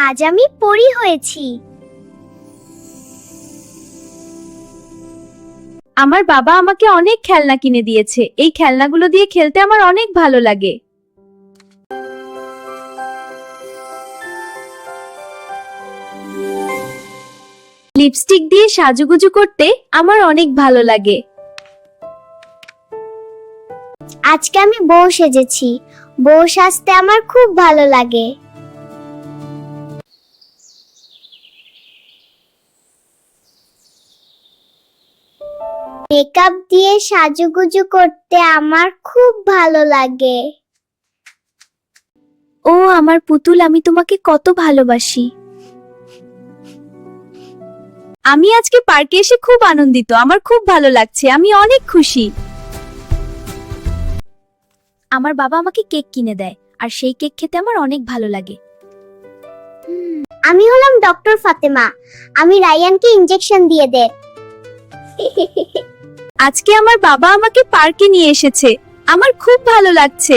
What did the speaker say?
আজ আমি পরী হয়েছি। আমার বাবা আমাকে অনেক খেলনা কিনে দিয়েছে। এই খেলনাগুলো দিয়ে খেলতে আমার অনেক ভালো লাগে। লিপস্টিক দিয়ে সাজুগুজু করতে আমার অনেক ভালো লাগে। আজকে আমি বউ সেজেছি। বউ সাজতে আমার খুব ভালো লাগে। মেকআপ দিয়ে সাজুগুজু করতে আমার খুব ভালো লাগে। ও আমার পুতুল, আমি তোমাকে কত ভালোবাসি। আমি আজকে পার্কে এসে খুব আনন্দিত। আমার খুব ভালো লাগছে। আমি অনেক খুশি। আমার বাবা আমাকে কেক কিনে দেয়, আর সেই কেক খেতে আমার অনেক ভালো লাগে। আমি হলাম ডক্টর ফাতেমা। আমি রায়ানকে ইনজেকশন দিয়ে দে। আজকে আমার বাবা আমাকে পার্কে নিয়ে এসেছে। আমার খুব ভালো লাগছে।